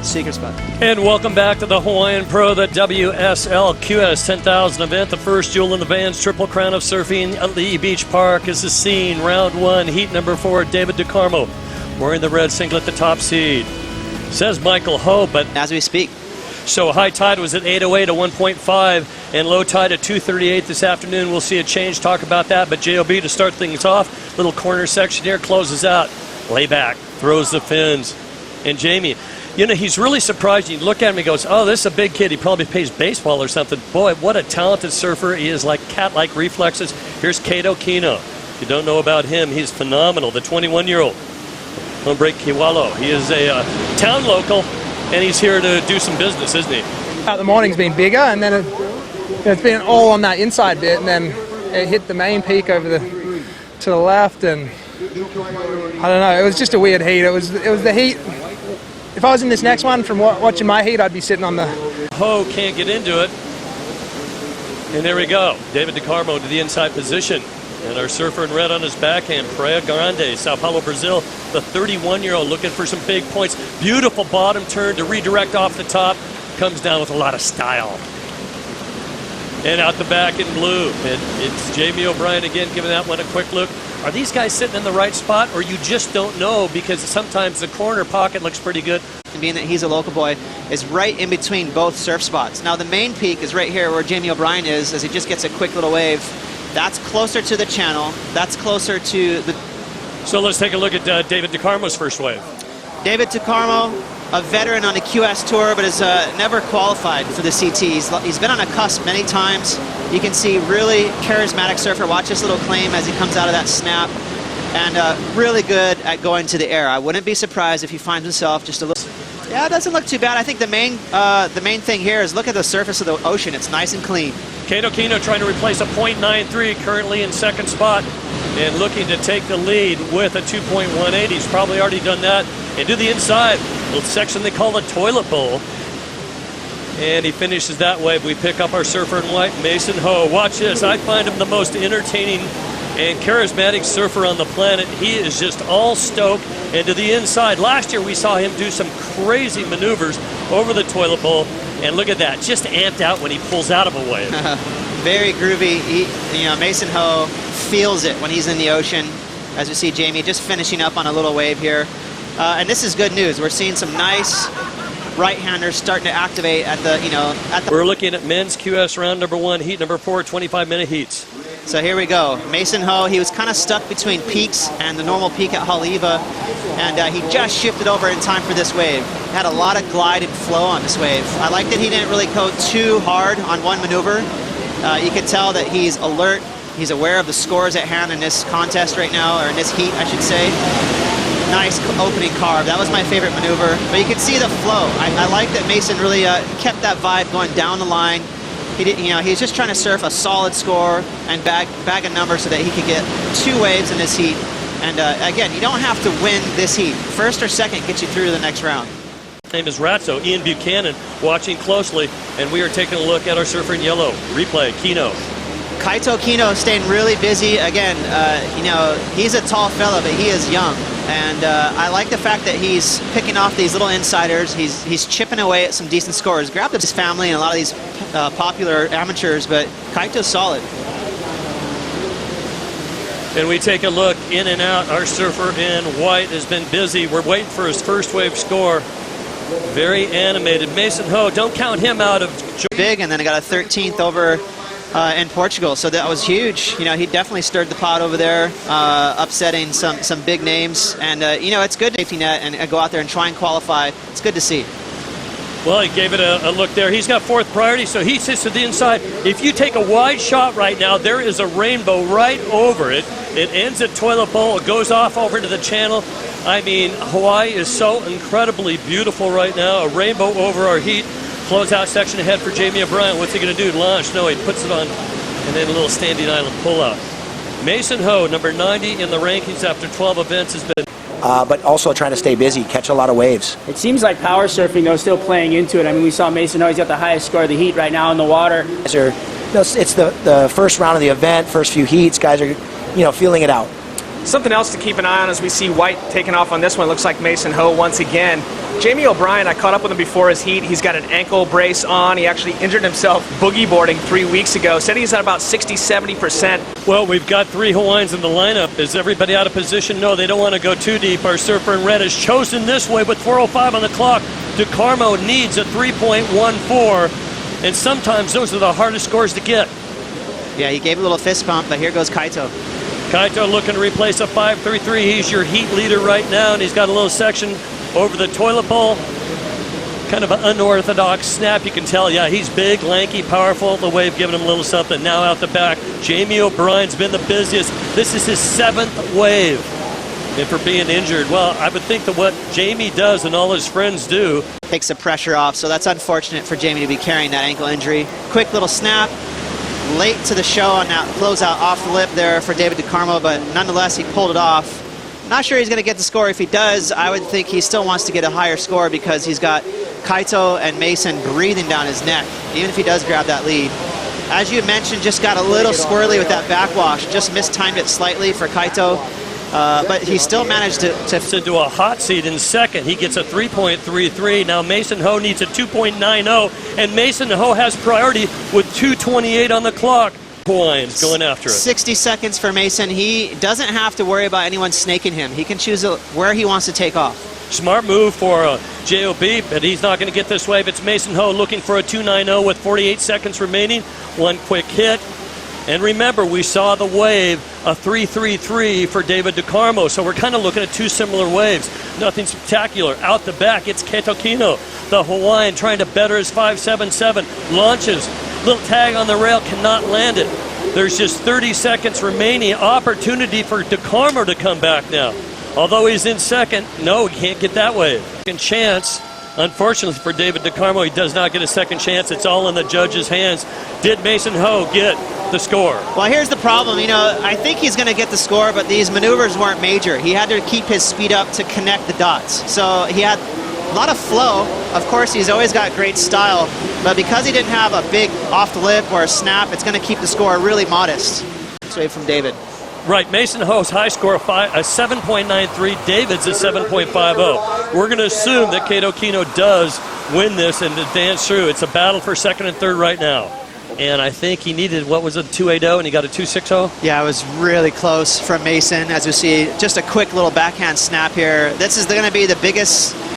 secret spot. And welcome back to the Hawaiian Pro, the WSL QS 10,000 event. The first jewel in the band's Triple Crown of Surfing at Lee Beach Park is the scene. Round 1, heat number 4, David DeCarmo wearing the red singlet, the top seed. Says Michael Ho, but as we speak. So high tide was at 8:08 at 1.5 and low tide at 2:38 this afternoon. We'll see a change, talk about that. But JOB to start things off, little corner section here, closes out, lay back, throws the fins. And Jamie, you know, he's really surprised. You look at him, he goes, oh, this is a big kid. He probably plays baseball or something. Boy, what a talented surfer. He is like cat-like reflexes. Here's Kato Kino. If you don't know about him, he's phenomenal. The 21-year-old Hombre Kiwalo. He is a town local, and he's here to do some business, isn't he? The morning's been bigger, and then it's been all on that inside bit, and then it hit the main peak over to the left, and I don't know. It was just a weird heat. It was the heat. If I was in this next one, from watching my heat, I'd be sitting on the... Ho can't get into it. And there we go. David DeCarmo to the inside position. And our surfer in red on his backhand, Praia Grande, Sao Paulo, Brazil. The 31-year-old looking for some big points. Beautiful bottom turn to redirect off the top. Comes down with a lot of style. And out the back in blue. And it's Jamie O'Brien again giving that one a quick look. Are these guys sitting in the right spot, or you just don't know because sometimes the corner pocket looks pretty good? Being that he's a local boy, is right in between both surf spots. Now the main peak is right here where Jamie O'Brien is, as he just gets a quick little wave. That's closer to the channel. That's closer to the... So let's take a look at David DeCarmo's first wave. David DeCarmo, a veteran on the QS Tour, but has never qualified for the CT. He's been on a cusp many times. You can see really charismatic surfer. Watch this little claim as he comes out of that snap. And really good at going to the air. I wouldn't be surprised if he finds himself just a little... Yeah, it doesn't look too bad. I think the main thing here is look at the surface of the ocean. It's nice and clean. Kato Kino trying to replace a .93, currently in second spot, and looking to take the lead with a 2.18. He's probably already done that. And to the inside, little section they call the toilet bowl. And he finishes that wave. We pick up our surfer in white, Mason Ho. Watch this. I find him the most entertaining and charismatic surfer on the planet. He is just all stoked. And to the inside, last year we saw him do some crazy maneuvers over the toilet bowl. And look at that, just amped out when he pulls out of a wave. Very groovy. Mason Ho feels it when he's in the ocean. As we see Jamie just finishing up on a little wave here. And this is good news. We're seeing some nice right-handers starting to activate at the, We're looking at men's QS round number 1, heat number 4, 25-minute heats. So here we go. Mason Ho, he was kind of stuck between peaks and the normal peak at Haleiwa, and he just shifted over in time for this wave. Had a lot of glide and flow on this wave. I like that he didn't really go too hard on one maneuver. You can tell that he's alert. He's aware of the scores at hand in this contest right now, or in this heat, I should say. Nice opening carve. That was my favorite maneuver. But you can see the flow. I like that Mason really kept that vibe going down the line. He did, he's just trying to surf a solid score and bag a number so that he could get 2 waves in this heat. And again, you don't have to win this heat. First or second gets you through to the next round. His name is Ratso, Ian Buchanan, watching closely, and we are taking a look at our surfer in yellow. Replay, Kino. Kaito Kino staying really busy. Again, he's a tall fella, but he is young. And I like the fact that he's picking off these little insiders. He's chipping away at some decent scores. Grabbed his family and a lot of these popular amateurs, but Kaito's solid. And we take a look in and out. Our surfer in white has been busy. We're waiting for his first wave score. Very animated. Mason Ho, don't count him out of... Big, and then I got a 13th over in Portugal, so that was huge. He definitely stirred the pot over there, upsetting some big names. And, it's good safety net and go out there and try and qualify. It's good to see. Well, he gave it a look there. He's got 4th priority, so he sits to the inside. If you take a wide shot right now, there is a rainbow right over it. It ends at toilet bowl. It goes off over into the channel. I mean, Hawaii is so incredibly beautiful right now. A rainbow over our heat. Closeout section ahead for Jamie O'Brien. What's he going to do? Launch? No, he puts it on, and then a little standing island pull-out. Mason Ho, number 90 in the rankings after 12 events, has been... but also trying to stay busy, catch a lot of waves. It seems like power surfing, though, still playing into it. I mean, we saw Mason Ho, he's got the highest score of the heat right now in the water. It's the first round of the event, first few heats. Guys are, feeling it out. Something else to keep an eye on as we see White taking off on this one. Looks like Mason Ho once again. Jamie O'Brien, I caught up with him before his heat. He's got an ankle brace on. He actually injured himself boogie boarding 3 weeks ago. Said he's at about 60, 70%. Well, we've got 3 Hawaiians in the lineup. Is everybody out of position? No, they don't want to go too deep. Our surfer in red has chosen this way with 4:05 on the clock. DeCarmo needs a 3.14, and sometimes those are the hardest scores to get. Yeah, he gave a little fist pump, but here goes Kaito. Kaito looking to replace a 5.33. He's your heat leader right now, and he's got a little section over the toilet bowl. Kind of an unorthodox snap, you can tell. Yeah, he's big, lanky, powerful. The wave giving him a little something. Now out the back, Jamie O'Brien's been the busiest. This is his 7th wave. And for being injured, well, I would think that what Jamie does and all his friends do Takes the pressure off, so that's unfortunate for Jamie to be carrying that ankle injury. Quick little snap. Late to the show on that closeout off the lip there for David DeCarmo, but nonetheless, he pulled it off. Not sure he's going to get the score. If he does, I would think he still wants to get a higher score because he's got Kaito and Mason breathing down his neck, even if he does grab that lead. As you mentioned, just got a little squirrely with that backwash. Just mistimed it slightly for Kaito, but he still managed to into a hot seat in second. He gets a 3.33. Now Mason Ho needs a 2.90, and Mason Ho has priority with 2:28 on the clock. Hawaiians going after it. 60 seconds for Mason. He doesn't have to worry about anyone snaking him. He can choose where he wants to take off. Smart move for JOB, but he's not going to get this wave. It's Mason Ho looking for a 2.90 with 48 seconds remaining. One quick hit. And remember, we saw the wave, a 3.33 for David DeCarmo. So we're kind of looking at 2 similar waves. Nothing spectacular. Out the back, it's Keto Kino, the Hawaiian, trying to better his 5.77. Launches. Little tag on the rail, cannot land it. There's just 30 seconds remaining. Opportunity for DeCarmo to come back now. Although he's in second, no, he can't get that wave. Second chance. Unfortunately for David DeCarmo, he does not get a second chance. It's all in the judge's hands. Did Mason Ho get the score? Well, here's the problem. You know, I think he's going to get the score, but these maneuvers weren't major. He had to keep his speed up to connect the dots. So he had a lot of flow. Of course, he's always got great style, but because he didn't have a big off the lip or a snap, it's going to keep the score really modest. This wave from David. Right, Mason Ho's high score of a 7.93, David's a 7.50. We're going to assume that Keto Kino does win this and advance through. It's a battle for second and third right now. And I think he needed, what was it, 2.80, and he got a 2.60? Yeah, it was really close from Mason. As you see, just a quick little backhand snap here. This is going to be the biggest